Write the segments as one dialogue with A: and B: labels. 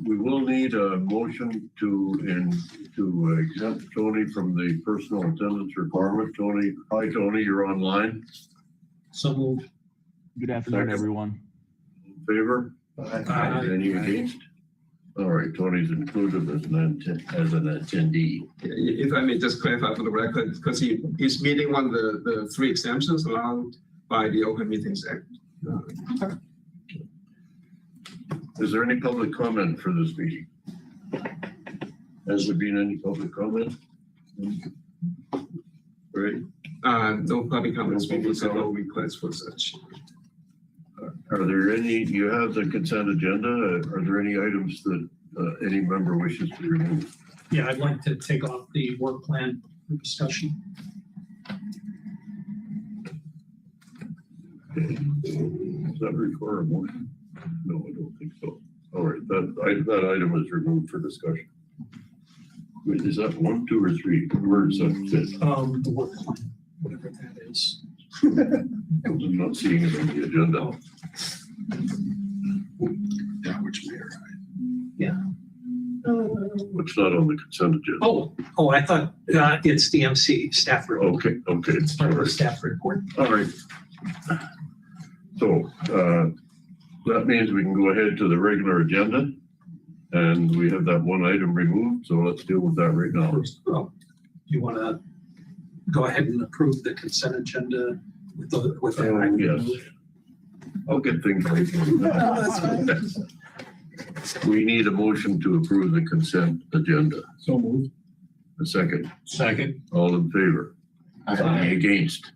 A: we will need a motion to exempt Tony from the personal attendance requirement. Tony, hi Tony, you're online.
B: So moved.
C: Good afternoon,
A: Second.
C: everyone.
A: In favor?
B: Aye.
A: Any against? All right, Tony's included as an attendee.
D: If I may just clarify for the record, because he's meeting one of the three exemptions allowed by the Open Meetings Act.
A: Is there any public comment for this meeting? Has there been any public comment? Right.
D: No public comments, because no requests for such.
A: Are there any, you have the consent agenda, are there any items that any member wishes to remove?
B: Yeah, I'd like to take off the work plan for discussion.
A: Does that require a motion? No, I don't think so. All right, that item is removed for discussion. Wait, is that 1, 2, or 3? Where is that fit?
B: The work plan, whatever that is.
A: I'm not seeing it on the agenda.
E: Which mayor?
A: It's not on the consent agenda.
B: Oh, I thought it's the MC staff report.
A: Okay.
B: It's part of the staff report.
A: All right. So that means we can go ahead to the regular agenda, and we have that one item removed. So let's deal with that right now.
B: First, you want to go ahead and approve the consent agenda with the item
A: Yes.
B: removed?
A: I'll get things right. We need a motion to approve the consent agenda.
B: So moved.
A: A second.
B: Second.
A: All in favor? Any against?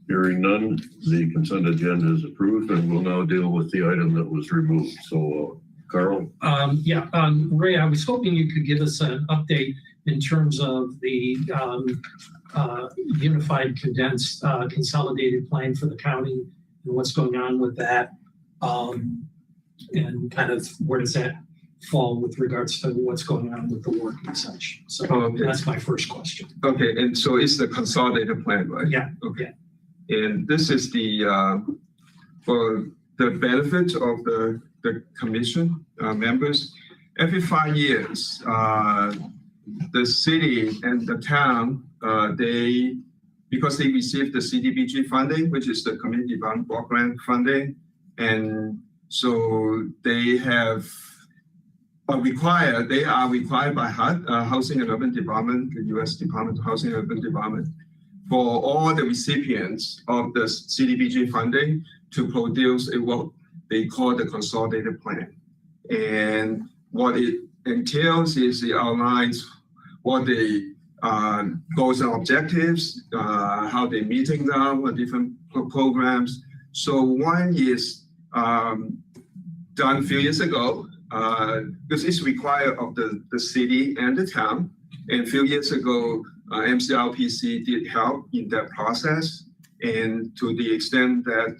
A: Hearing none, the consent agenda is approved, and we'll now deal with the item that was removed. So, Carl?
B: Ray, I was hoping you could give us an update in terms of the unified condensed consolidated plan for the county and what's going on with that, and kind of where does that fall with regards to what's going on with the work and such. So
D: Okay.
B: that's my first question.
D: Okay, and so it's the consolidated plan, right?
B: Yeah.
D: Okay. And this is the for the benefit of the commission members. Every 5 years, the city and the town, because they receive the CDBG funding, which is the Community Development Block Grant funding, and so they are required by HUD, Housing and Urban Development, the U.S. Department of Housing and Urban Development, for all the recipients of the CDBG funding to produce what they call the consolidated plan. And what it entails is it outlines what the goals and objectives, how they're meeting them, what different programs. So one is done a few years ago, because it's required of the city and the town. And a few years ago, MCRPC did help in that process. And to the extent that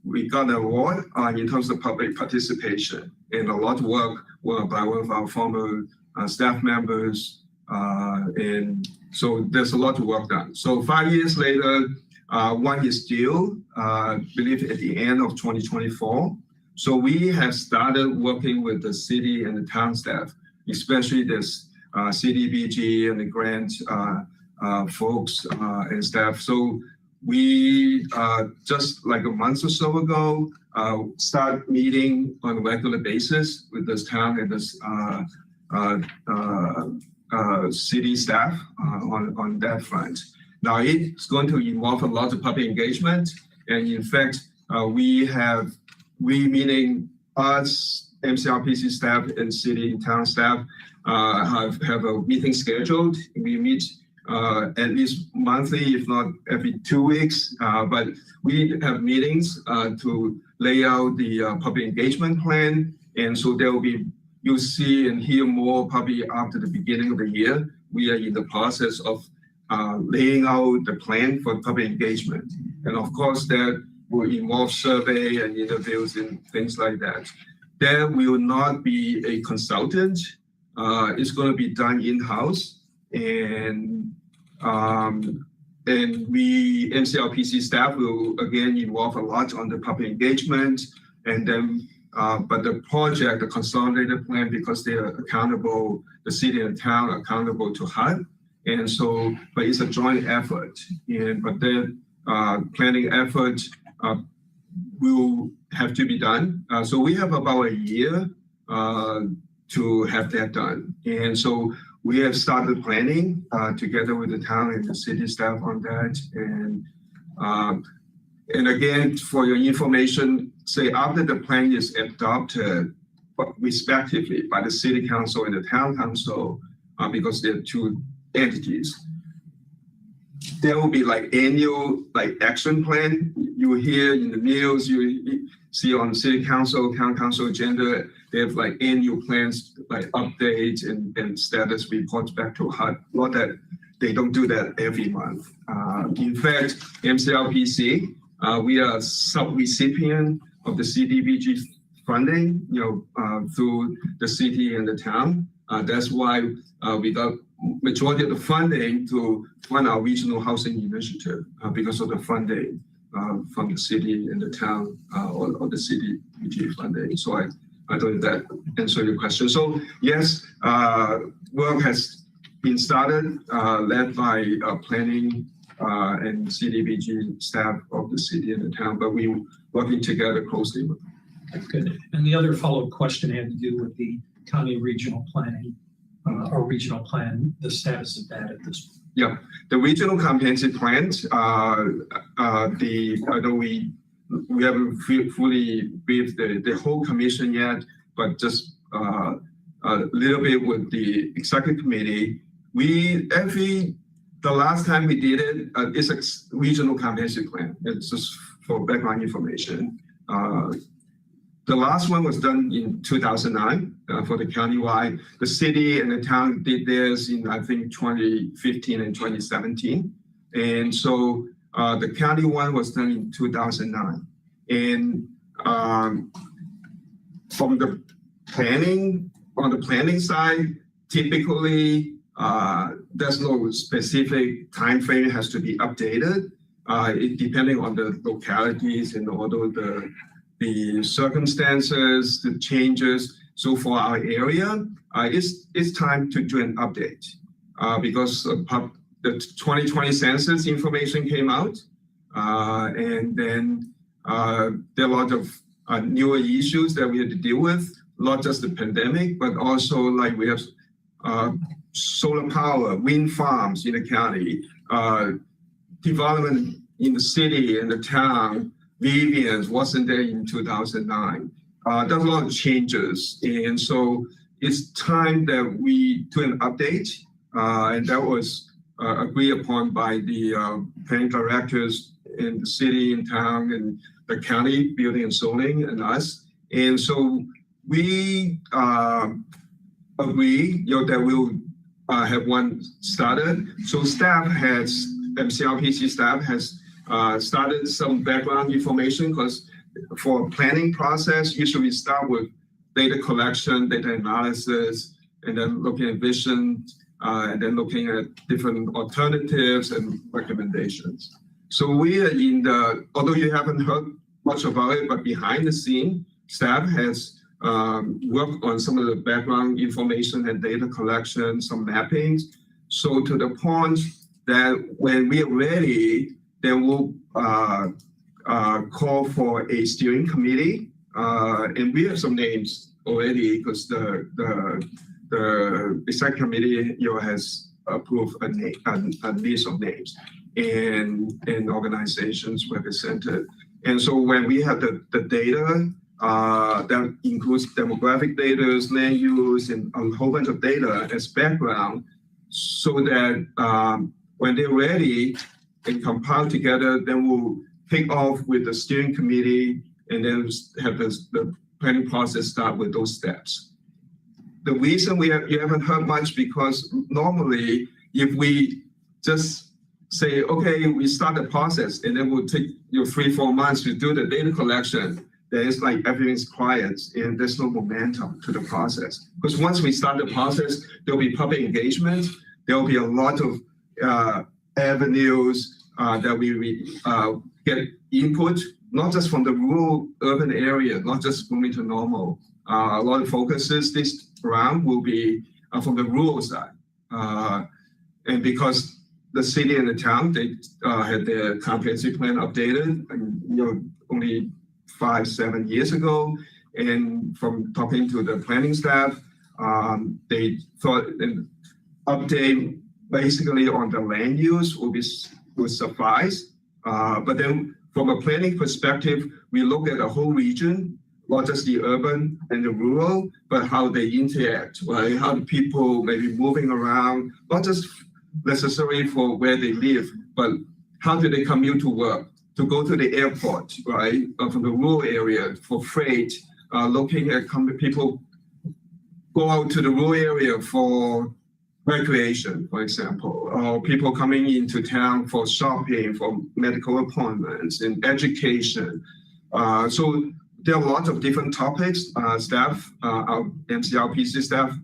D: we got an award in terms of public participation, and a lot of work by one of our former staff members. And so there's a lot of work done. So 5 years later, one is due, I believe at the end of 2024. So we have started working with the city and the town staff, especially this CDBG and the grant folks and staff. So we just like a month or so ago, start meeting on a regular basis with this town and this city staff on that front. Now it's going to involve a lot of public engagement, and in fact, we meaning us, MCRPC staff and city and town staff have a meeting scheduled. We meet at least monthly, if not every 2 weeks, but we have meetings to lay out the public engagement plan, and so there will be, you'll see and hear more probably after the beginning of the year. We are in the process of laying out the plan for public engagement. And of course, that will involve survey and interviews and things like that. There will not be a consultant. It's going to be done in-house. And we, MCRPC staff, will again involve a lot on the public engagement, and then but the project, the consolidated plan, because they are accountable, the city and town are accountable to HUD. And so, but it's a joint effort. But the planning effort will have to be done. So we have about a year to have that done. And so we have started planning together with the town and the city staff on that. And again, for your information, say after the plan is adopted respectively by the city council and the town council, because they're two entities, there will be like annual action plan. You will hear in the news, you see on city council, town council agenda, they have like annual plans, like updates and status reports back to HUD. Not that they don't do that every month. In fact, MCRPC, we are sub-recipient of the CDBG funding, through the city and the town. That's why we got majority of the funding to fund our regional housing initiative because of the funding from the city and the town or the CDBG funding. So I don't know if that answer your question. So yes, work has been started, led by planning and CDBG staff of the city and the town, but we're working together closely with them.
B: Good. And the other follow-up question had to do with the county regional planning or regional plan, the status of that at this point.
D: Yeah, the regional comprehensive plans, although we haven't fully briefed the whole commission yet, but just a little bit with the executive committee. The last time we did it, it's a regional comprehensive plan. It's just for background information. The last one was done in 2009 for the countywide. The city and the town did theirs in, I think, 2015 and 2017. And so the county one was done in 2009. And from the planning, on the planning side, typically there's no specific time frame has to be updated. It depending on the localities and although the circumstances, the changes. So for our area, it's time to do an update because the 2020 census information came out, and then there are a lot of newer issues that we had to deal with, not just the pandemic, but also like we have solar power, wind farms in the county, development in the city and the town. Vivian's wasn't there in 2009. There's a lot of changes. And so it's time that we do an update. And that was agreed upon by the planning directors in the city and town and the county, building and zoning and us. And so we agree that we'll have one started. So MCRPC staff has started some background information because for planning process, usually we start with data collection, data analysis, and then looking at vision, and then looking at different alternatives and recommendations. So we are although you haven't heard much about it, but behind the scene, staff has worked on some of the background information and data collection, some mappings. So to the point that when we are ready, then we'll call for a steering committee, and we have some names already because the executive committee has approved a list of names and organizations represented. And so when we have the data that includes demographic data, land use, and a whole bunch of data as background, so that when they're ready and compile together, then we'll kick off with the steering committee and then have the planning process start with those steps. The reason you haven't heard much because normally if we just say, okay, we start the process and then we'll take 3-4 months to do the data collection, then it's like everything's quiet and there's no momentum to the process. Because once we start the process, there'll be public engagement, there'll be a lot of avenues that we get input not just from the rural urban area, not just Bloomington normal. A lot of focuses this round will be from the rural side. And because the city and the town, they had their comprehensive plan updated, and, only 5-7 years ago. And from talking to the planning staff, they thought an update basically on the land use would suffice. But then from a planning perspective, we look at the whole region, not just the urban and the rural, but how they interact, right? How the people may be moving around, not just necessarily for where they live, but how do they commute to work, to go to the airport, right? From the rural area for freight, looking at people go out to the rural area for recreation, for example, or people coming into town for shopping, for medical appointments, and education. So there are lots of different topics. Our MCRPC staff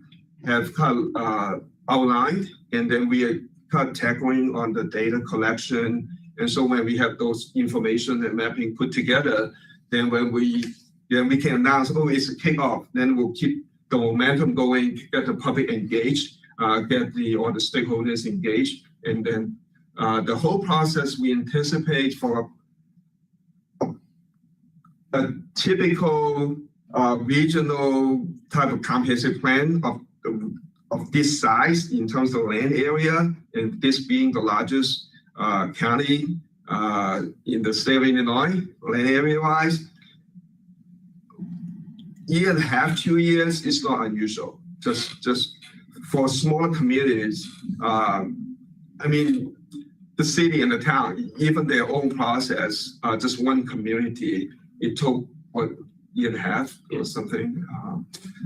D: have kind of outlined, and then we are kind of tackling on the data collection. And so when we have those information and mapping put together, then we can announce, it's a kickoff. Then we'll keep the momentum going, get the public engaged, get all the stakeholders engaged, and then the whole process we anticipate for a typical regional type of comprehensive plan of this size in terms of land area, and this being the largest county in the state of Illinois, land area-wise. 1.5 to 2 years is not unusual. Just for smaller communities, the city and the town, even their own process, just one community, it took, 1.5 years or something.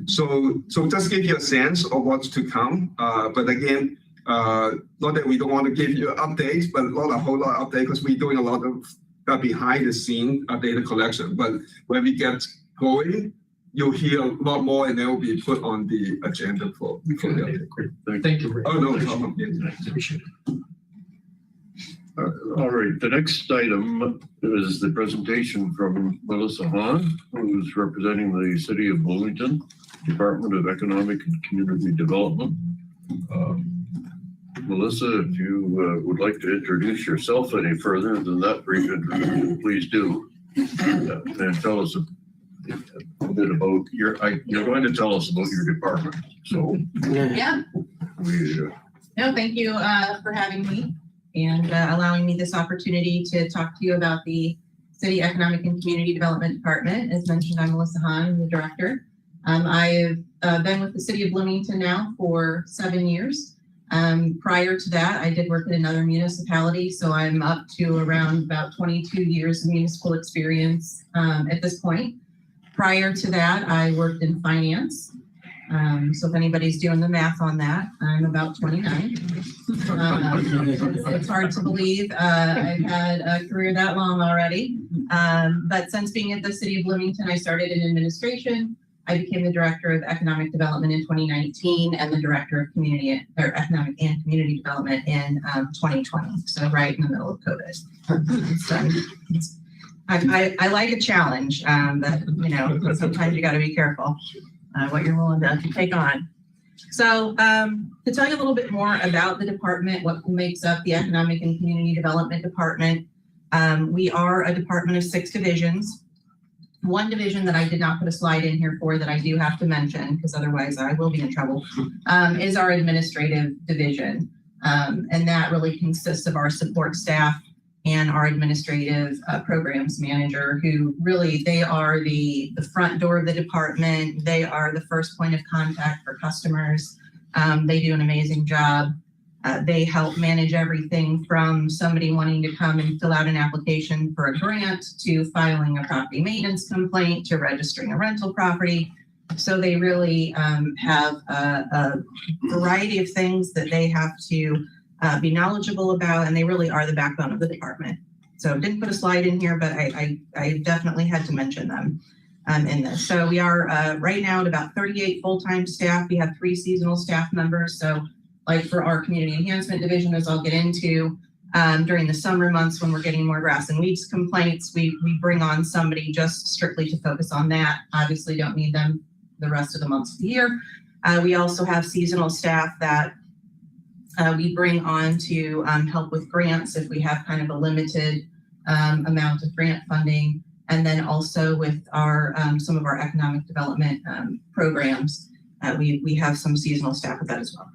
D: So just give you a sense of what's to come. But again, not that we don't want to give you updates, but not a whole lot of updates because we're doing a lot of behind the scene data collection. But when we get going, you'll hear a lot more, and they will be put on the agenda for the update.
B: Great. Thank you.
D: Oh, no problem.
B: Appreciate it.
A: All right, the next item is the presentation from Melissa Hahn, who's representing the City of Bloomington, Department of Economic and Community Development. Melissa, if you would like to introduce yourself any further than that brief introduction, please do. And tell us a bit about you're going to tell us about your department. So
C: Yeah,
A: we
C: no, thank you for having me and allowing me this opportunity to talk to you about the City Economic and Community Development Department. As mentioned, I'm Melissa Hahn, I'm the director. I've been with the City of Bloomington now for 7 years. Prior to that, I did work in another municipality, so I'm up to around about 22 years of municipal experience at this point. Prior to that, I worked in finance. So if anybody's doing the math on that, I'm about 29. It's hard to believe I've had a career that long already. But since being at the City of Bloomington, I started in administration. I became the Director of Economic Development in 2019 and the Director of Economic and Community Development in 2020. So right in the middle of COVID. I like a challenge, but sometimes you got to be careful what you're willing to take on. So to tell you a little bit more about the department, what makes up the Economic and Community Development Department, we are a department of 6 divisions. One division that I did not put a slide in here for that I do have to mention, because otherwise I will be in trouble, is our administrative division. And that really consists of our support staff and our administrative programs manager, who really, they are the front door of the department. They are the first point of contact for customers. They do an amazing job. They help manage everything from somebody wanting to come and fill out an application for a grant to filing a property maintenance complaint to registering a rental property. So they really have a variety of things that they have to be knowledgeable about, and they really are the backbone of the department. So didn't put a slide in here, but I definitely had to mention them in this. So we are right now at about 38 full-time staff. We have 3 seasonal staff members. So like for our community enhancement division, as I'll get into, During the summer months when we're getting more grass and weeds complaints, we bring on somebody just strictly to focus on that. Obviously don't need them the rest of the months of the year. We also have seasonal staff that we bring on to help with grants if we have kind of a limited amount of grant funding. And then also with our some of our economic development programs, we have some seasonal staff with that as well.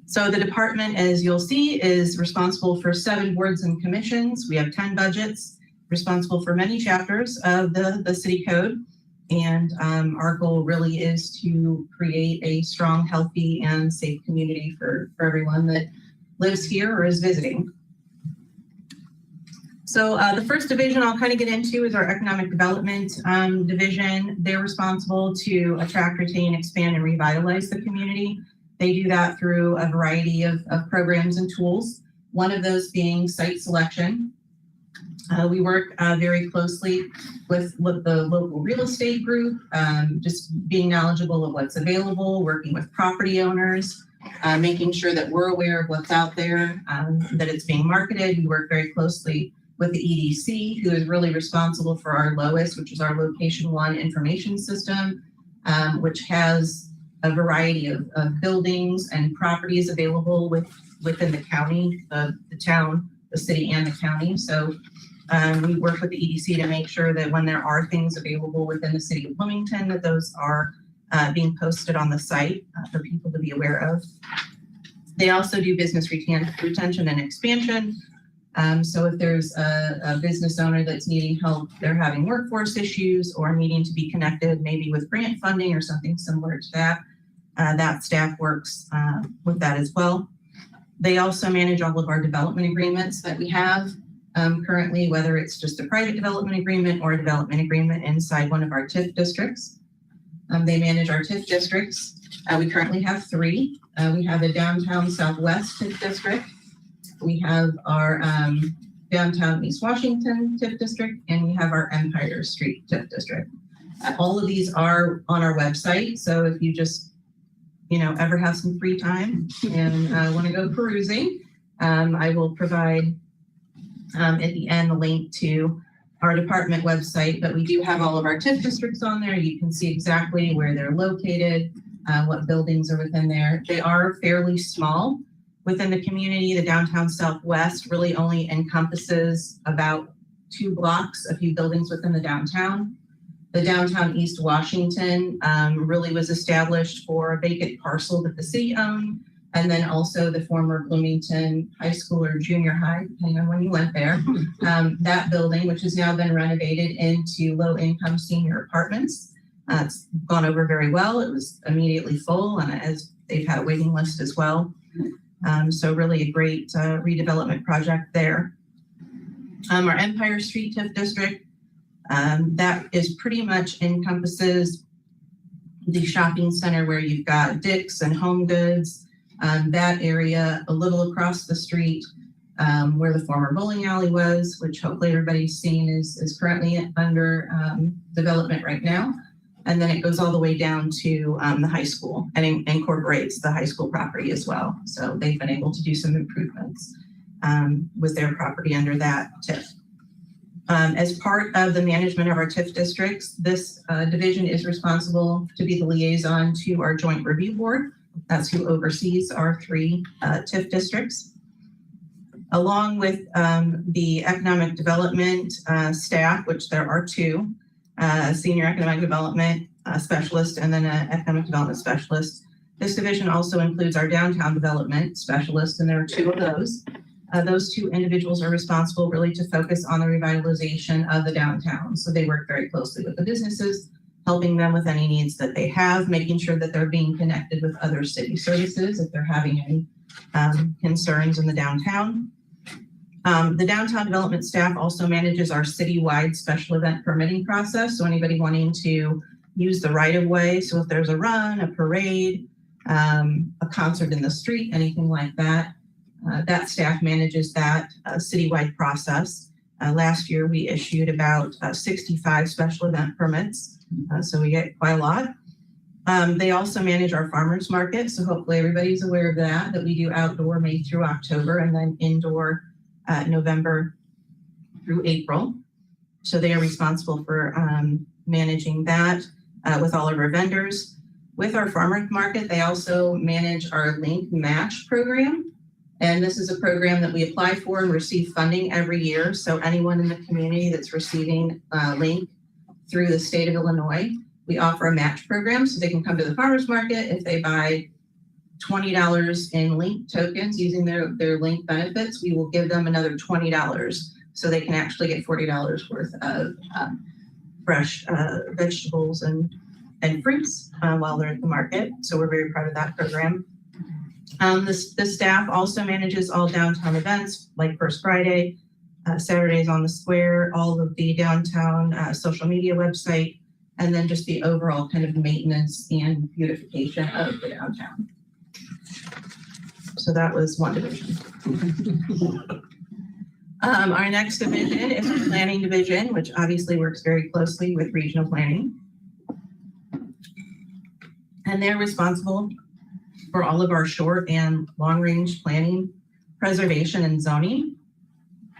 C: So the department, as you'll see, is responsible for 7 boards and commissions. We have 10 budgets, responsible for many chapters of the city code. And our goal really is to create a strong, healthy, and safe community for everyone that lives here or is visiting. So the first division I'll kind of get into is our economic development division. They're responsible to attract, retain, expand, and revitalize the community. They do that through a variety of programs and tools, one of those being site selection. We work very closely with the local real estate group, just being knowledgeable of what's available, working with property owners, making sure that we're aware of what's out there, that it's being marketed. We work very closely with the EDC, who is really responsible for our LOIS, which is our Location One Information System, which has a variety of buildings and properties available within the county, the town, the city, and the county. So we work with the EDC to make sure that when there are things available within the city of Bloomington, that those are being posted on the site for people to be aware of. They also do business retention and expansion. So if there's a business owner that's needing help, they're having workforce issues or needing to be connected maybe with grant funding or something similar to that, that staff works with that as well. They also manage all of our development agreements that we have currently, whether it's just a private development agreement or a development agreement inside one of our TIF districts. They manage our TIF districts. We currently have 3. We have a downtown Southwest TIF district. We have our downtown East Washington TIF district, and we have our Empire Street TIF district. All of these are on our website. So if you just, ever have some free time and want to go perusing, I will provide at the end a link to our department website. But we do have all of our TIF districts on there. You can see exactly where they're located, what buildings are within there. They are fairly small within the community. The downtown Southwest really only encompasses about 2 blocks, a few buildings within the downtown. The downtown East Washington really was established for a vacant parcel that the city owned, and then also the former Bloomington High School or junior high, depending on when you went there. That building, which has now been renovated into low-income senior apartments. It's gone over very well. It was immediately full, and as they've had a waiting list as well. So really a great redevelopment project there. Our Empire Street TIF district, that is pretty much encompasses the shopping center where you've got Dick's and Home Goods, that area a little across the street where the former bowling alley was, which hopefully everybody's seen is currently under development right now. And then it goes all the way down to the high school and incorporates the high school property as well. So they've been able to do some improvements with their property under that TIF. As part of the management of our TIF districts, this division is responsible to be the liaison to our joint review board. That's who oversees our 3 TIF districts. Along with the economic development staff, which there are 2, senior economic development specialist and then an economic development specialist. This division also includes our downtown development specialist, and there are 2 of those. Those 2 individuals are responsible really to focus on the revitalization of the downtown. So they work very closely with the businesses, helping them with any needs that they have, making sure that they're being connected with other city services if they're having any concerns in the downtown. The downtown development staff also manages our citywide special event permitting process. So anybody wanting to use the right of way. So if there's a run, a parade, a concert in the street, anything like that, that staff manages that citywide process. Last year, we issued about 65 special event permits. So we get quite a lot. They also manage our farmers market. So hopefully everybody's aware of that we do outdoor May through October and then indoor November through April. So they are responsible for managing that with all of our vendors. With our farmers market, they also manage our Link Match program. And this is a program that we apply for and receive funding every year. So anyone in the community that's receiving Link through the state of Illinois, we offer a match program so they can come to the farmers market. If they buy $20 in Link tokens using their Link benefits, we will give them another $20 so they can actually get $40 worth of fresh vegetables and fruits while they're at the market. So we're very proud of that program. The staff also manages all downtown events like First Friday, Saturdays on the Square, all of the downtown social media website, and then just the overall kind of maintenance and beautification of the downtown. So that was one division. Our next division is the planning division, which obviously works very closely with regional planning. And they're responsible for all of our short and long range planning, preservation, and zoning.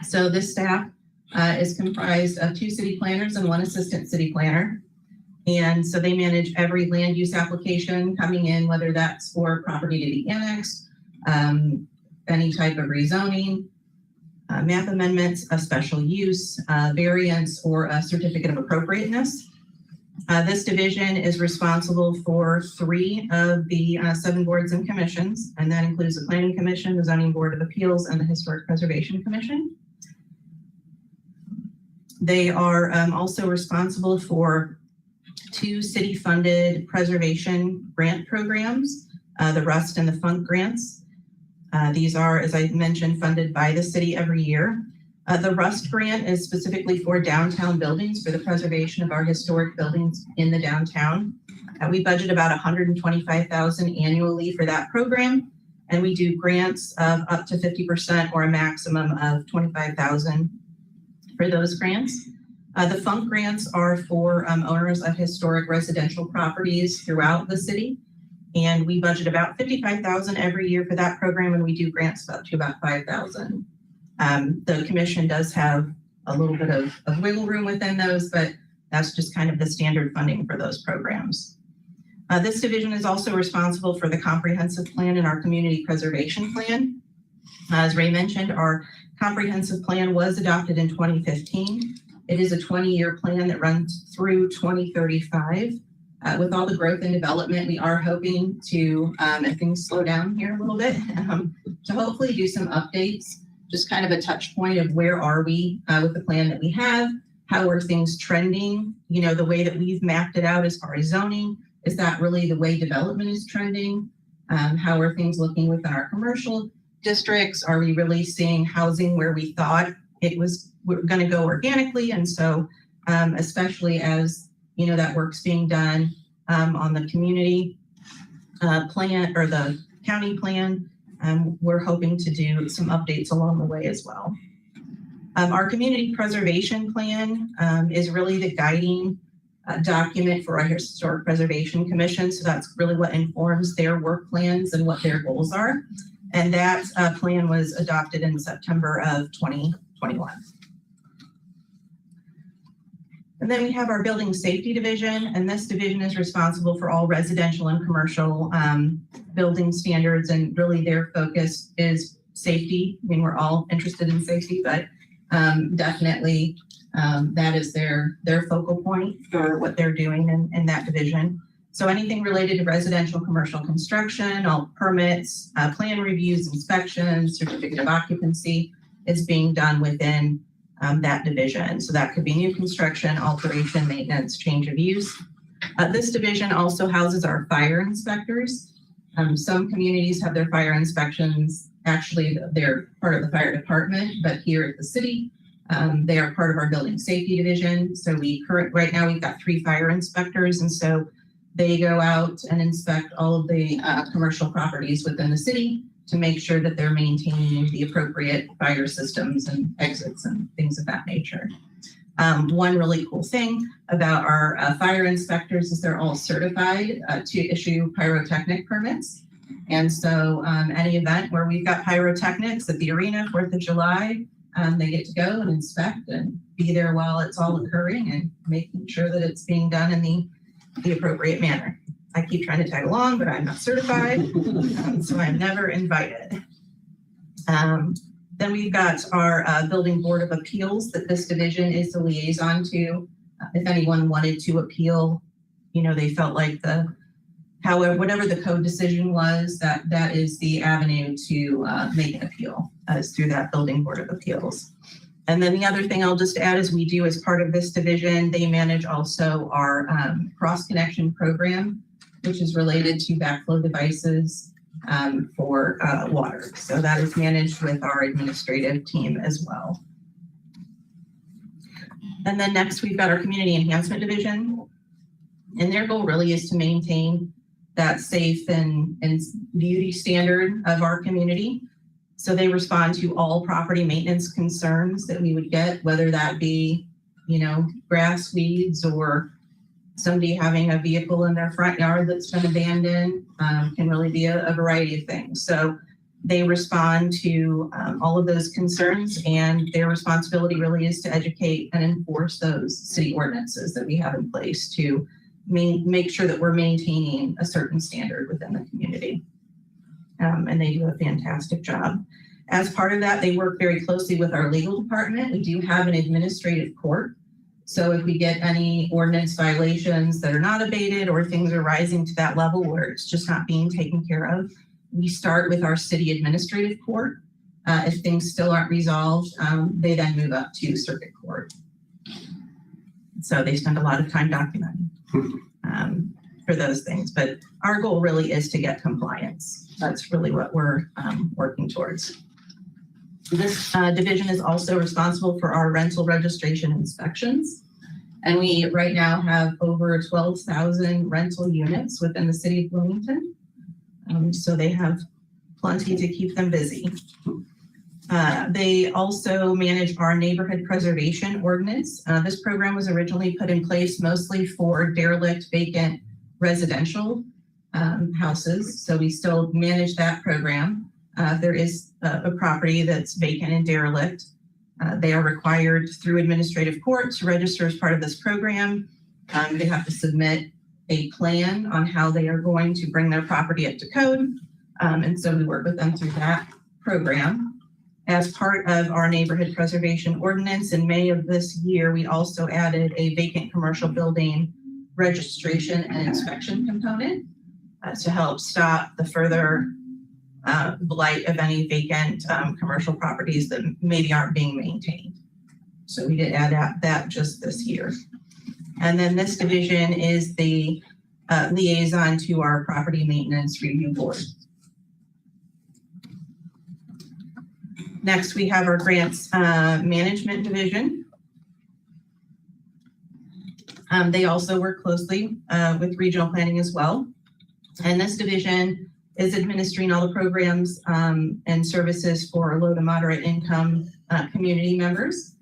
C: So this staff is comprised of 2 city planners and 1 assistant city planner. And so they manage every land use application coming in, whether that's for property to be annexed, any type of rezoning, map amendments, a special use, variance, or a certificate of appropriateness. This division is responsible for 3 of the 7 boards and commissions, and that includes the Planning Commission, the Zoning Board of Appeals, and the Historic Preservation Commission. They are also responsible for 2 city-funded preservation grant programs, the RUST and the FUNK grants. These are, as I mentioned, funded by the city every year. The RUST grant is specifically for downtown buildings, for the preservation of our historic buildings in the downtown. We budget about $125,000 annually for that program, and we do grants of up to 50% or a maximum of $25,000 for those grants. The FUNK grants are for owners of historic residential properties throughout the city, and we budget about $55,000 every year for that program, and we do grants up to about $5,000. The commission does have a little bit of wiggle room within those, but that's just kind of the standard funding for those programs. This division is also responsible for the comprehensive plan and our community preservation plan. As Ray mentioned, our comprehensive plan was adopted in 2015. It is a 20-year plan that runs through 2035. With all the growth and development, we are hoping to, if things slow down here a little bit, to hopefully do some updates, just kind of a touch point of where are we with the plan that we have, how are things trending, the way that we've mapped it out as far as zoning, is that really the way development is trending? How are things looking within our commercial districts? Are we really seeing housing where we thought we're going to go organically? And so especially as that work's being done on the community plan or the county plan, we're hoping to do some updates along the way as well. Our community preservation plan is really the guiding document for our Historic Preservation Commission. So that's really what informs their work plans and what their goals are. And that plan was adopted in September of 2021. And then we have our building safety division, and this division is responsible for all residential and commercial building standards, and really their focus is safety. I mean, we're all interested in safety, but definitely that is their focal point for what they're doing in that division. So anything related to residential, commercial construction, all permits, plan reviews, inspections, certificate of occupancy is being done within that division. So that could be new construction, alteration, maintenance, change of use. This division also houses our fire inspectors. Some communities have their fire inspections, actually they're part of the fire department, but here at the city, they are part of our building safety division. So right now we've got 3 fire inspectors, and so they go out and inspect all of the commercial properties within the city to make sure that they're maintaining the appropriate fire systems and exits and things of that nature. One really cool thing about our fire inspectors is they're all certified to issue pyrotechnic permits. And so any event where we've got pyrotechnics at the arena, 4th of July, they get to go and inspect and be there while it's all occurring and making sure that it's being done in the appropriate manner. I keep trying to tag along, but I'm not certified, so I'm never invited. Then we've got our Building Board of Appeals that this division is the liaison to. If anyone wanted to appeal, they felt like whatever the code decision was, that is the avenue to make an appeal, is through that Building Board of Appeals. And then the other thing I'll just add is we do, as part of this division, they manage also our cross connection program, which is related to backflow devices for water. So that is managed with our administrative team as well. And then next we've got our Community Enhancement Division. And their goal really is to maintain that safe and beauty standard of our community. So they respond to all property maintenance concerns that we would get, whether that be, grass, weeds, or somebody having a vehicle in their front yard that's been abandoned, can really be a variety of things. So they respond to all of those concerns, and their responsibility really is to educate and enforce those city ordinances that we have in place to make sure that we're maintaining a certain standard within the community. And they do a fantastic job. As part of that, they work very closely with our legal department. We do have an administrative court. So if we get any ordinance violations that are not abated or things are rising to that level where it's just not being taken care of, we start with our city administrative court. If things still aren't resolved, they then move up to circuit court. So they spend a lot of time documenting for those things. But our goal really is to get compliance. That's really what we're working towards. This division is also responsible for our rental registration inspections. And we right now have over 12,000 rental units within the city of Bloomington. So they have plenty to keep them busy. They also manage our neighborhood preservation ordinance. This program was originally put in place mostly for derelict, vacant residential houses. So we still manage that program. There is a property that's vacant and derelict. They are required through administrative court to register as part of this program. They have to submit a plan on how they are going to bring their property up to code. And so we work with them through that program. As part of our neighborhood preservation ordinance in May of this year, we also added a vacant commercial building registration and inspection component to help stop the further blight of any vacant commercial properties that maybe aren't being maintained. So we did add that just this year. And then this division is the liaison to our property maintenance review board. Next, we have our grants management division. They also work closely with regional planning as well. And this division is administering all the programs and services for low to moderate income community members.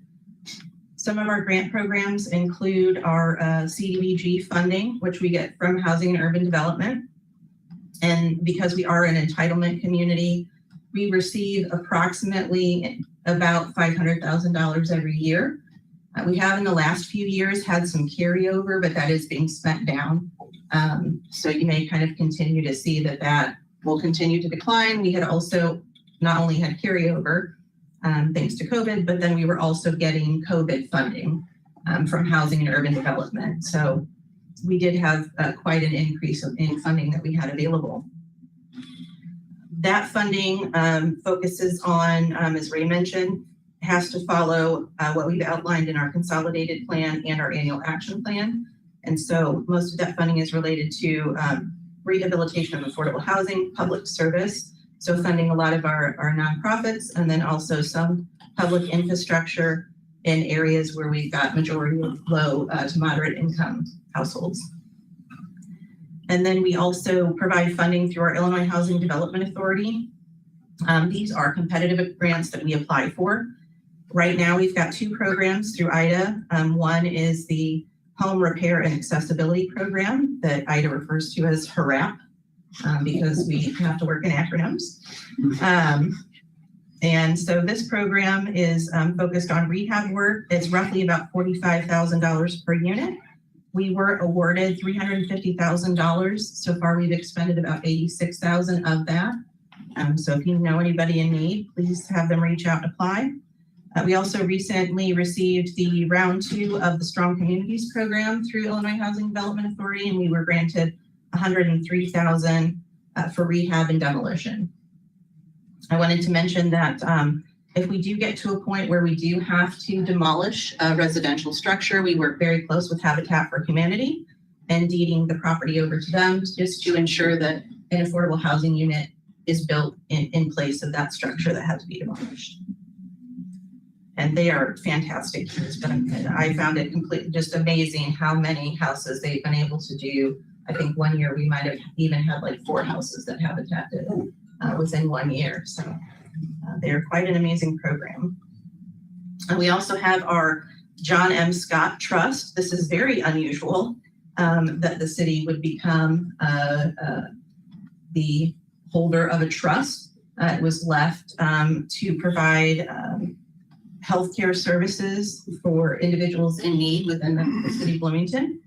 C: Some of our grant programs include our CDBG funding, which we get from Housing and Urban Development. And because we are an entitlement community, we receive approximately about $500,000 every year. We have in the last few years had some carryover, but that is being spent down. So you may kind of continue to see that will continue to decline. We had also not only had carryover thanks to COVID, but then we were also getting COVID funding from Housing and Urban Development. So we did have quite an increase in funding that we had available. That funding focuses on, as Ray mentioned, has to follow what we've outlined in our consolidated plan and our annual action plan. And so most of that funding is related to rehabilitation of affordable housing, public service, so funding a lot of our nonprofits, and then also some public infrastructure in areas where we've got majority of low to moderate income households. And then we also provide funding through our Illinois Housing Development Authority. These are competitive grants that we apply for. Right now, we've got two programs through IDA. One is the Home Repair and Accessibility Program that IDA refers to as HRAP. because we have to work in acronyms. And so this program is focused on rehab work. It's roughly about $45,000 per unit. We were awarded $350,000. So far, we've expended about $86,000 of that. So if you know anybody in need, please have them reach out and apply. We also recently received the round 2 of the Strong Communities program through Illinois Housing Development Authority, and we were granted $103,000 for rehab and demolition. I wanted to mention that if we do get to a point where we do have to demolish a residential structure, we work very close with Habitat for Humanity and deeding the property over to them just to ensure that an affordable housing unit is built in place of that structure that had to be demolished. And they are fantastic. I found it completely just amazing how many houses they've been able to do. I think one year we might have even had like 4 houses that Habitat did within 1 year. So they are quite an amazing program. And we also have our John M. Scott Trust. This is very unusual that the city would become the holder of a trust. It was left to provide healthcare services for individuals in need within the city of Bloomington.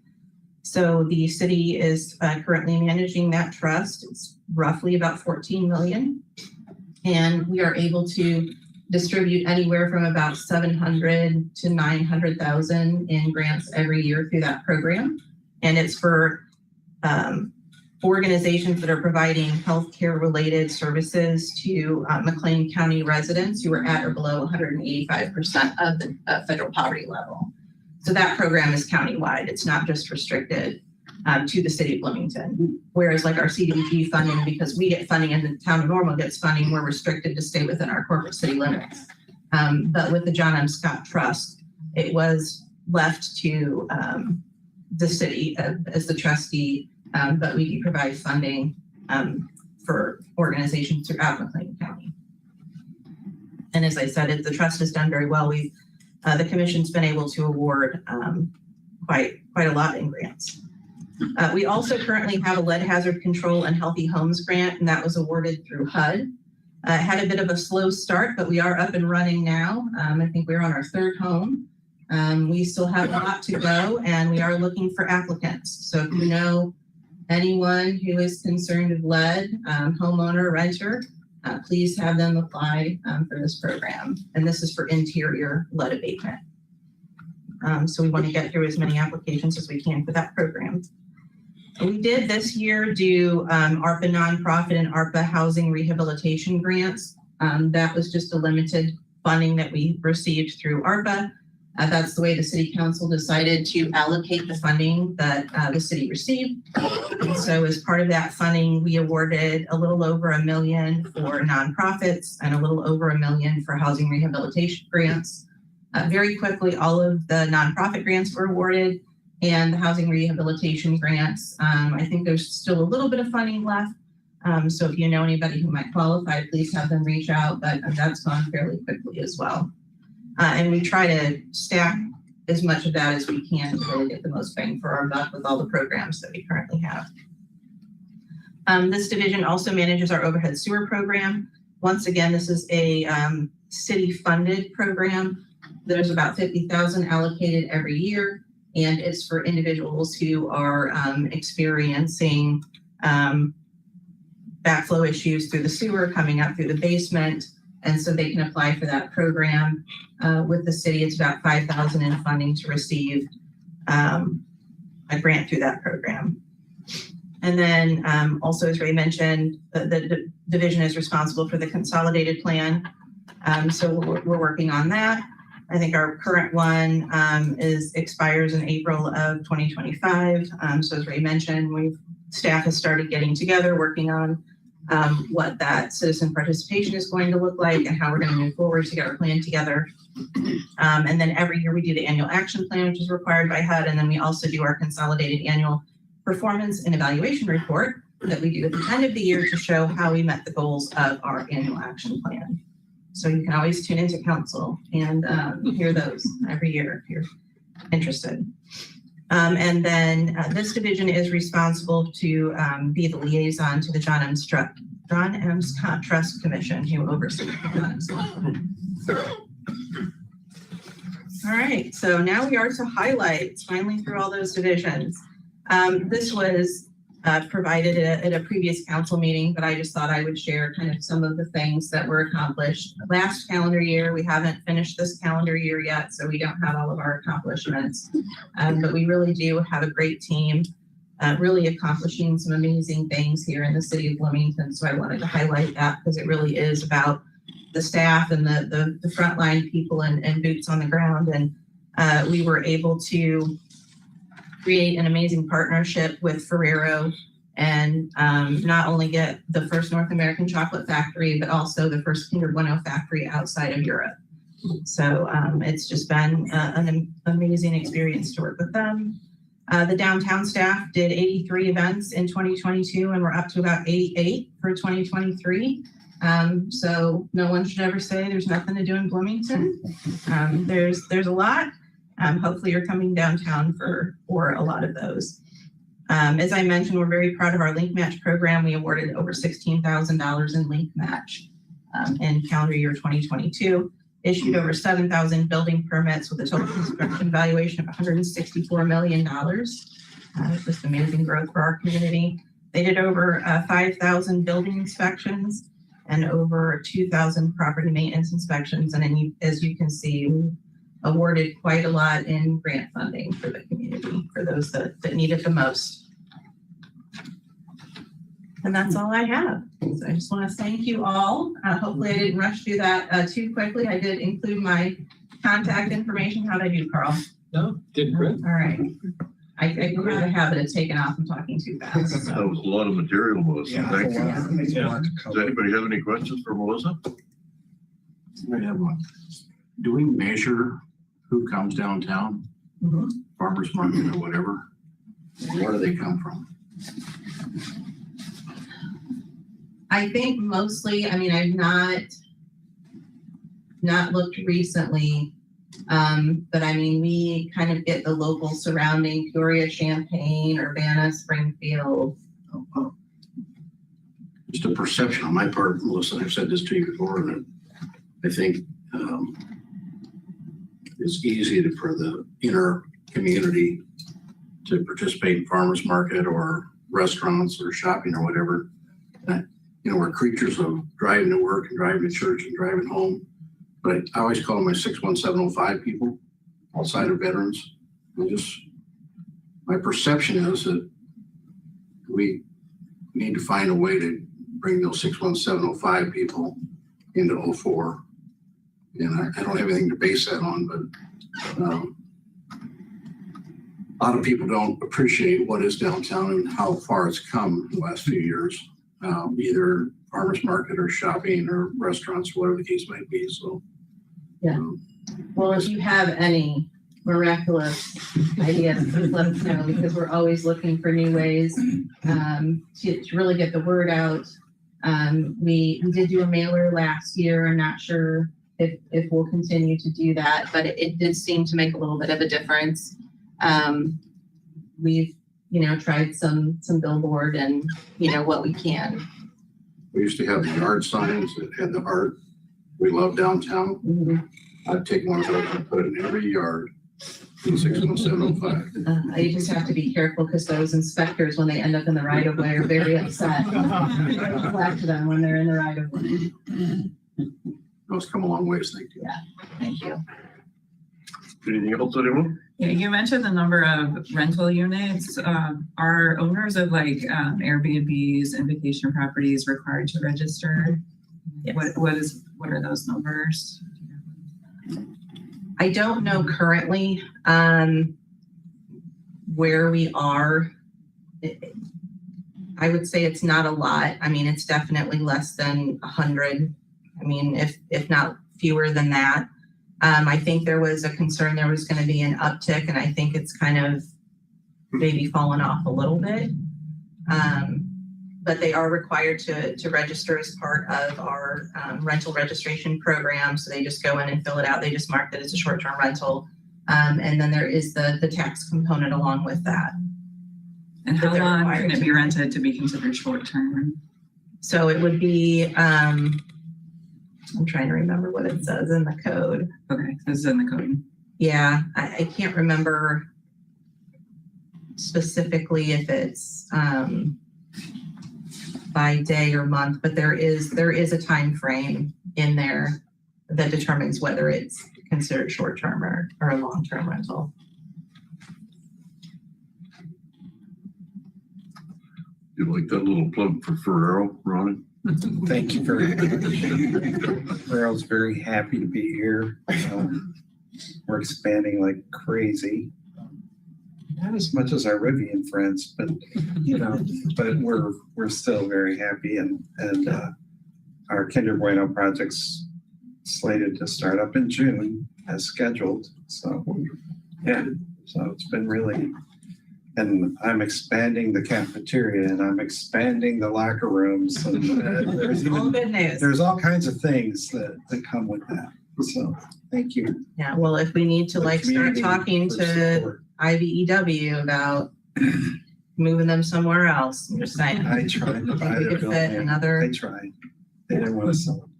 C: So the city is currently managing that trust. It's roughly about $14 million. And we are able to distribute anywhere from about $700,000 to $900,000 in grants every year through that program. And it's for organizations that are providing healthcare related services to McLean County residents who are at or below 185% of the federal poverty level. So that program is countywide. It's not just restricted to the city of Bloomington. Whereas like our CDBG funding, because we get funding and the town of Normal gets funding, we're restricted to stay within our corporate city limits. But with the John M. Scott Trust, it was left to the city as the trustee, but we do provide funding for organizations throughout McLean County. And as I said, the trust has done very well. The commission's been able to award quite a lot in grants. We also currently have a lead hazard control and healthy homes grant, and that was awarded through HUD. It had a bit of a slow start, but we are up and running now. I think we're on our 3rd home. We still have a lot to go, and we are looking for applicants. So if you know anyone who is concerned with lead, homeowner, renter, please have them apply for this program. And this is for interior lead abatement. So we want to get through as many applications as we can for that program. We did this year do ARPA nonprofit and ARPA housing rehabilitation grants. That was just a limited funding that we received through ARPA. That's the way the city council decided to allocate the funding that the city received. And so as part of that funding, we awarded a little over $1 million for nonprofits and a little over $1 million for housing rehabilitation grants. Very quickly, all of the nonprofit grants were awarded and the housing rehabilitation grants. I think there's still a little bit of funding left. So if you know anybody who might qualify, please have them reach out, but that's gone fairly quickly as well. And we try to stack as much of that as we can to really get the most bang for our buck with all the programs that we currently have. This division also manages our overhead sewer program. Once again, this is a city-funded program. There's about $50,000 allocated every year, and it's for individuals who are experiencing backflow issues through the sewer coming up through the basement. And so they can apply for that program with the city. It's about $5,000 in funding to receive a grant through that program. And then also, as Ray mentioned, the division is responsible for the consolidated plan. So we're working on that. I think our current one expires in April of 2025. So as Ray mentioned, staff has started getting together, working on what that citizen participation is going to look like and how we're going to move forward to get our plan together. And then every year we do the annual action plan, which is required by HUD. And then we also do our consolidated annual performance and evaluation report that we do at the end of the year to show how we met the goals of our annual action plan. So you can always tune into council and hear those every year if you're interested. And then this division is responsible to be the liaison to the John M. Scott Trust Commission, who oversees the John M. Scott. All right, so now we are to highlights, finally through all those divisions. This was provided at a previous council meeting, but I just thought I would share kind of some of the things that were accomplished last calendar year. We haven't finished this calendar year yet, so we don't have all of our accomplishments. But we really do have a great team, really accomplishing some amazing things here in the city of Bloomington. So I wanted to highlight that because it really is about the staff and the frontline people and boots on the ground. And we were able to create an amazing partnership with Ferrero and not only get the first North American chocolate factory, but also the first Kinder Bueno factory outside of Europe. So it's just been an amazing experience to work with them. The downtown staff did 83 events in 2022, and we're up to about 88 for 2023. So no one should ever say there's nothing to do in Bloomington. There's a lot. Hopefully you're coming downtown for a lot of those. As I mentioned, we're very proud of our Link Match program. We awarded over $16,000 in Link Match in calendar year 2022, issued over 7,000 building permits with a total construction valuation of $164 million. Just amazing growth for our community. They did over 5,000 building inspections and over 2,000 property maintenance inspections. And as you can see, we awarded quite a lot in grant funding for the community, for those that need it the most. And that's all I have. So I just want to thank you all. Hopefully I didn't rush through that too quickly. I did include my contact information. How'd I do, Carl?
B: No, did great.
C: All right. I do have a habit of taking off and talking too fast.
A: That was a lot of material, Melissa. Thank you. Does anybody have any questions for Melissa?
E: I have one. Do we measure who comes downtown?
C: Mhm.
E: Farmers market or whatever? Where do they come from?
C: I think mostly, I mean, I've not looked recently, but I mean, we kind of get the local surrounding Peoria, Champaign, Urbana, Springfield.
E: Just a perception on my part, Melissa, I've said this to you before, and I think it's easy for the inner community to participate in farmers market or restaurants or shopping or whatever. We're creatures of driving to work and driving to church and driving home. But I always call them my 61705 people outside of veterans. My perception is that we need to find a way to bring those 61705 people into 04. And I don't have anything to base that on, but a lot of people don't appreciate what is downtown and how far it's come in the last few years. Either farmers market or shopping or restaurants, whatever the case might be. So,
C: Yeah. Well, if you have any miraculous ideas, please let us know, because we're always looking for new ways to really get the word out. We did do a mailer last year. I'm not sure if we'll continue to do that, but it did seem to make a little bit of a difference. We've tried some billboard and what we can.
E: we used to have the yard signs that had the art. We love downtown.
C: Mhm.
E: I'd take one of those and put it in every yard in 61705.
C: You just have to be careful because those inspectors, when they end up in the right of way, are very upset. Back to them when they're in the right of way.
E: Those come a long ways, thank you.
C: Thank you.
A: Anything else, anyone?
F: Yeah, you mentioned the number of rental units. Are owners of Airbnbs and vacation properties required to register?
C: Yes.
F: What are those numbers?
C: I don't know currently where we are. I would say it's not a lot. I mean, it's definitely less than 100. I mean, if not fewer than that. I think there was a concern there was going to be an uptick, and I think it's kind of maybe fallen off a little bit. But they are required to register as part of our rental registration program. So they just go in and fill it out. They just mark that it's a short-term rental. And then there is the tax component along with that.
F: And
C: But
F: how
C: they're
F: long
C: required
F: can it
C: to
F: be
C: be.
F: rented to be considered short-term?
C: So it would be, I'm trying to remember what it says in the code.
F: Okay, this is in the code.
C: Yeah, I can't remember specifically if it's by day or month, but there is a time frame in there that determines whether it's considered short-term or a long-term rental.
A: You like that little plug for Ferrero, Ronnie?
G: Thank you very much. Farrell's very happy to be here. We're expanding like crazy. Not as much as our Rivian friends, but but we're still very happy, and our Kinder Bueno project's slated to start up in June as scheduled. So yeah, so it's been really. And I'm expanding the cafeteria, and I'm expanding the locker rooms, and
C: All good news.
G: there's all kinds of things that come with that. So thank you.
C: Yeah, well, if we need to
G: The
C: start
G: community
C: talking
G: for
C: to
G: support.
C: IBEW about moving them somewhere else, I'm just saying.
G: I tried to buy
C: We
G: their
C: could fit
G: building.
C: another.
G: I tried. They didn't want to sell them.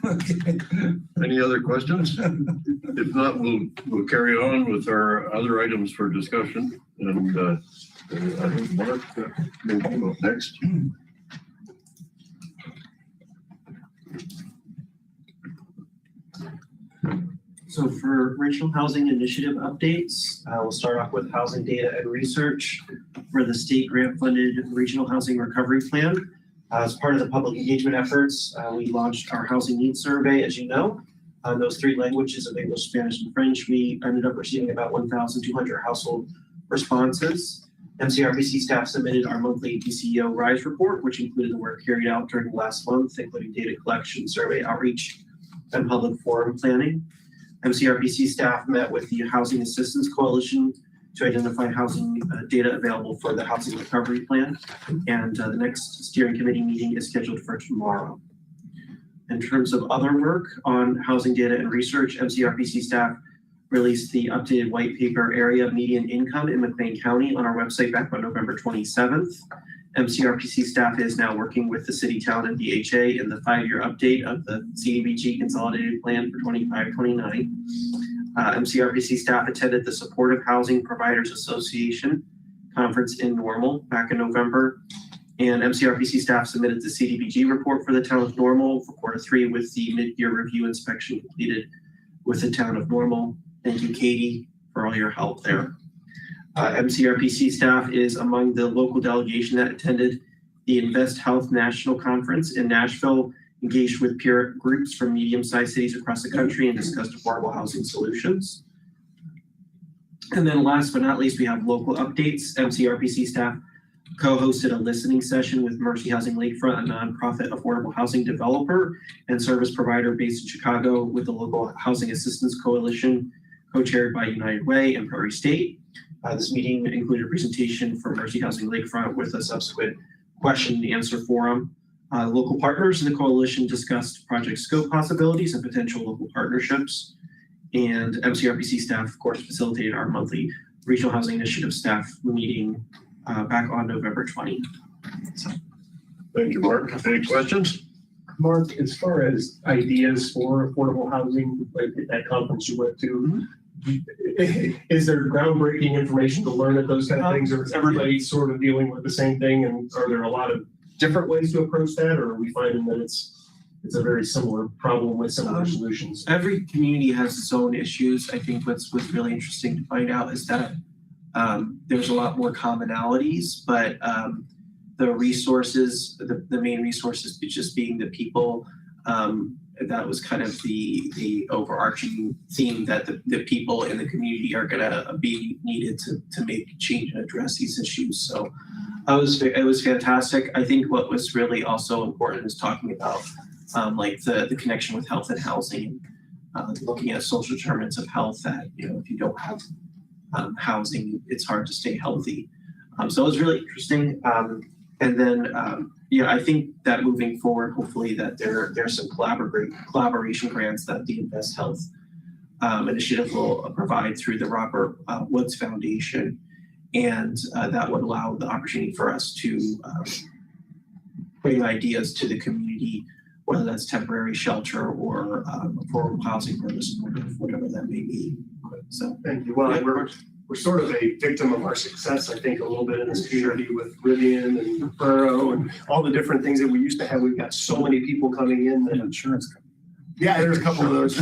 G: Okay.
A: Any other questions? If not, we'll carry on with our other items for discussion. And I think Mark will go next.
H: So for regional housing initiative updates, we'll start off with housing data and research for the state grant funded regional housing recovery plan. As part of the public engagement efforts, we launched our housing needs survey, as you know. Those three languages of English, Spanish, and French, we ended up receiving about 1,200 household responses. MCRPC staff submitted our monthly DCEO RISE report, which included the work carried out during the last month, including data collection, survey outreach, and public forum planning. MCRPC staff met with the Housing Assistance Coalition to identify housing data available for the housing recovery plan. And the next steering committee meeting is scheduled for tomorrow. In terms of other work on housing data and research, MCRPC staff released the updated white paper area median income in McLean County on our website back on November 27th. MCRPC staff is now working with the city, town, and DHA in the 5-year update of the CDBG consolidated plan for 25-29. MCRPC staff attended the Supportive Housing Providers Association conference in Normal back in November. And MCRPC staff submitted the CDBG report for the town of Normal for Q3 with the mid-year review inspection completed with the town of Normal. Thank you, Katie, for all your help there. MCRPC staff is among the local delegation that attended the Invest Health National Conference in Nashville, engaged with peer groups from medium-sized cities across the country and discussed affordable housing solutions. And then last but not least, we have local updates. MCRPC staff co-hosted a listening session with Mercy Housing Lakefront, a nonprofit affordable housing developer and service provider based in Chicago, with the local Housing Assistance Coalition, co-chaired by United Way and Prairie State. This meeting included a presentation from Mercy Housing Lakefront with a subsequent question and answer forum. Local partners in the coalition discussed project scope possibilities and potential local partnerships. And MCRPC staff, of course, facilitated our monthly Regional Housing Initiative staff meeting back on November 20. So.
A: Thank you, Mark. Any questions?
I: Mark, as far as ideas for affordable housing, like at that conference you went to, is there groundbreaking information to learn at those kind of things, or is everybody sort of dealing with the same thing? And are there a lot of different ways to approach that, or are we finding that it's a very similar problem with similar solutions?
H: Every community has its own issues. I think what's really interesting to find out is that there's a lot more commonalities, but the resources, the main resources just being the people, that was kind of the overarching theme, that the people in the community are gonna be needed to make change and address these issues. So it was fantastic. I think what was really also important is talking about like the connection with health and housing, looking at social determinants of health, that, you know, if you don't have housing, it's hard to stay healthy. So it was really interesting. And then, I think that moving forward, hopefully that there's some collaboration grants that the Invest Health initiative will provide through the Robert Woods Foundation. And that would allow the opportunity for us to bring ideas to the community, whether that's temporary shelter or affordable housing for this, whatever that may be. So
I: Thank you. Well, we're sort of a victim of our success, I think, a little bit in this community with Rivian and Burrow and all the different things that we used to have. We've got so many people coming in that
G: Insurance company.
I: yeah, there's a couple of those.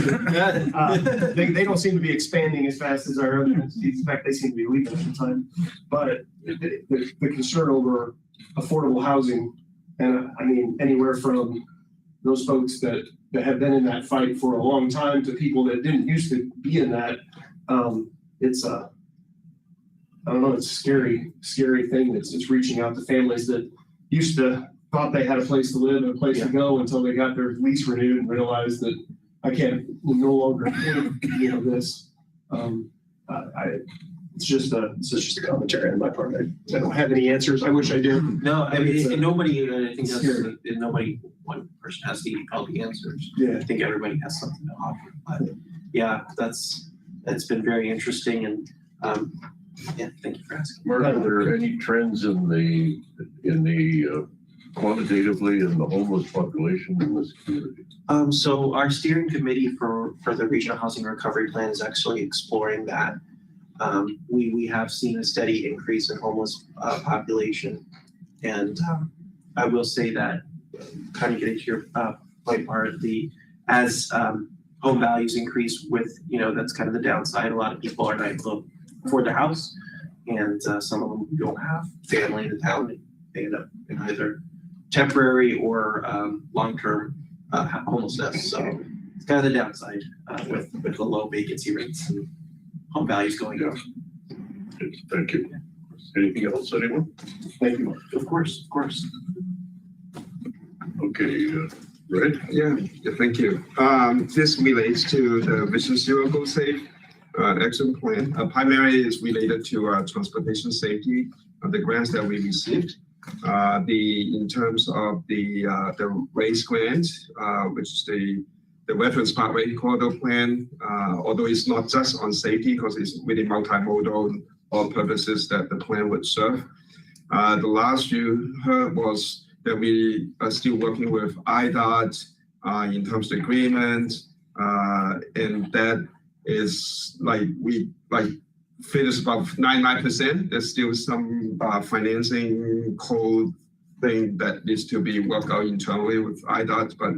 I: They don't seem to be expanding as fast as our other entities. In fact, they seem to be leaving at the time. But the concern over affordable housing, and I mean, anywhere from those folks that have been in that fight for a long time to people that didn't used to be in that, it's I don't know, it's a scary thing. It's reaching out to families that used to thought they had a place to live and a place to go until they got their lease renewed and realized that I can't no longer afford, this. It's just a commentary on my part. I don't have any answers. I wish I did.
H: no, I mean,
I: and
H: nobody. I think that's
I: scary.
H: nobody. One person has to eat all the answers.
I: Yeah.
H: I think everybody has something to offer. But yeah, that's been very interesting, and yeah, thank you for asking.
A: Mark, are there any trends in the quantitatively in the homeless population in this community?
H: So our steering committee for the regional housing recovery plan is actually exploring that. We have seen a steady increase in homeless population, and I will say that, kind of getting to your point, Bart, as home values increase with, that's kind of the downside. A lot of people are not able to afford their house, and some of them don't have family in the town. They end up in either temporary or long-term homelessness. So it's kind of the downside with the low vacancy rates and home values going up.
A: Thank you. Anything else, anyone?
I: Thank you.
H: Of course.
A: Okay, right?
D: Yeah, thank you. This relates to the Vision Zero Go Safe action plan. Primarily is related to transportation safety, the grants that we received. In terms of the RACE grant, which is the Veterans Pathway Corridor Plan, although it's not just on safety because it's really multimodal, all purposes that the plan would serve. The last you heard was that we are still working with IDOT in terms of agreement, and that is finished about 99%. There's still some financing code thing that needs to be worked out internally with IDOT, but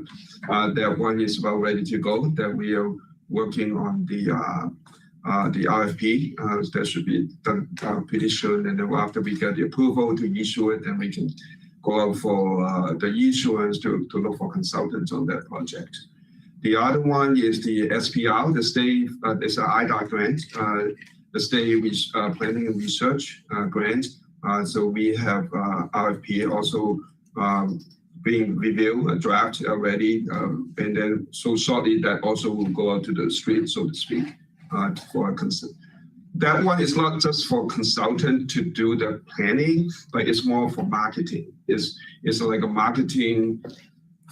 D: that one is about ready to go. That we are working on the RFP. That should be done pretty soon, and then after we get the approval to issue it, then we can go out for the issuance to look for consultants on that project. The other one is the SPR, the state, there's an IDOT grant, the state planning and research grant. So we have RFP also being reviewed, a draft already, and then so shortly that also will go out to the street, so to speak, for consent. That one is not just for consultant to do the planning, but it's more for marketing. It's like a marketing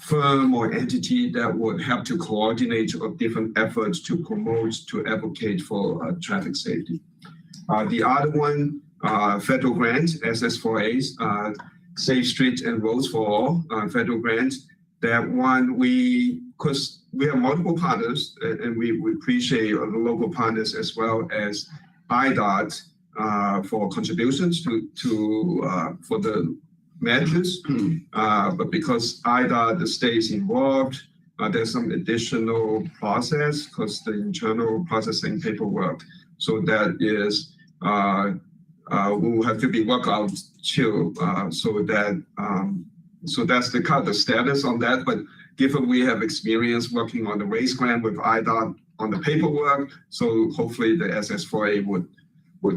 D: firm or entity that would have to coordinate different efforts to promote, to advocate for traffic safety. The other one, federal grant, SS4A, Safe Streets and Roads for All, federal grant. That one, because we have multiple partners, and we appreciate the local partners as well as IDOT for contributions for the measures, but because IDOT, the state is involved, there's some additional process because the internal processing paperwork. So that is, will have to be worked out too. So that's the kind of status on that. But given we have experience working on the RACE grant with IDOT on the paperwork, so hopefully the SS4A would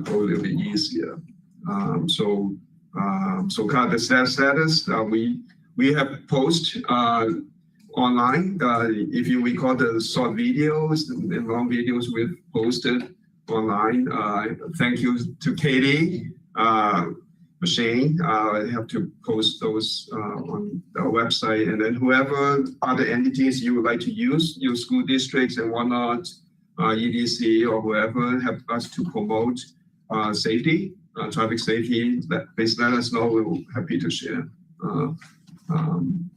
D: go a little bit easier. So kind of the status, we have posted online. If you recall the short videos and long videos we've posted online. Thank you to Katie, Shane. I have to post those on our website, and then whoever other entities you would like to use, your school districts and whatnot, EDC or whoever help us to promote safety, traffic safety, please let us know. We're happy to share.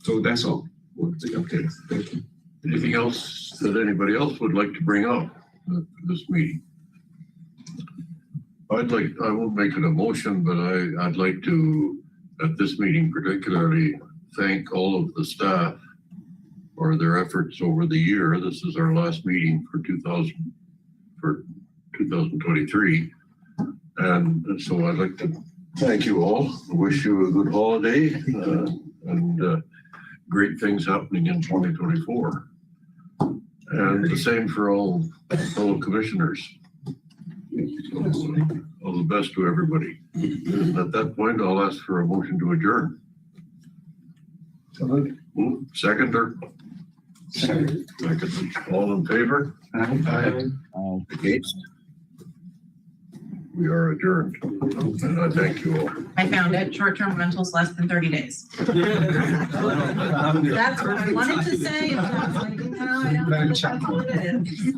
D: So that's all. What's the update? Thank you.
A: Anything else that anybody else would like to bring up at this meeting? I won't make it a motion, but I'd like to, at this meeting particularly, thank all of the staff for their efforts over the year. This is our last meeting for 2023. And so I'd like to thank you all, wish you a good holiday and great things happening in 2024. And the same for all fellow commissioners. So, all the best to everybody. And at that point, I'll ask for a motion to adjourn. Seconder? Second. All in favor? Against? We are adjourned. And I thank you all.
C: I found it, short-term rentals less than 30 days. That's what I wanted to say. I was like, no, I don't know if that's what it is.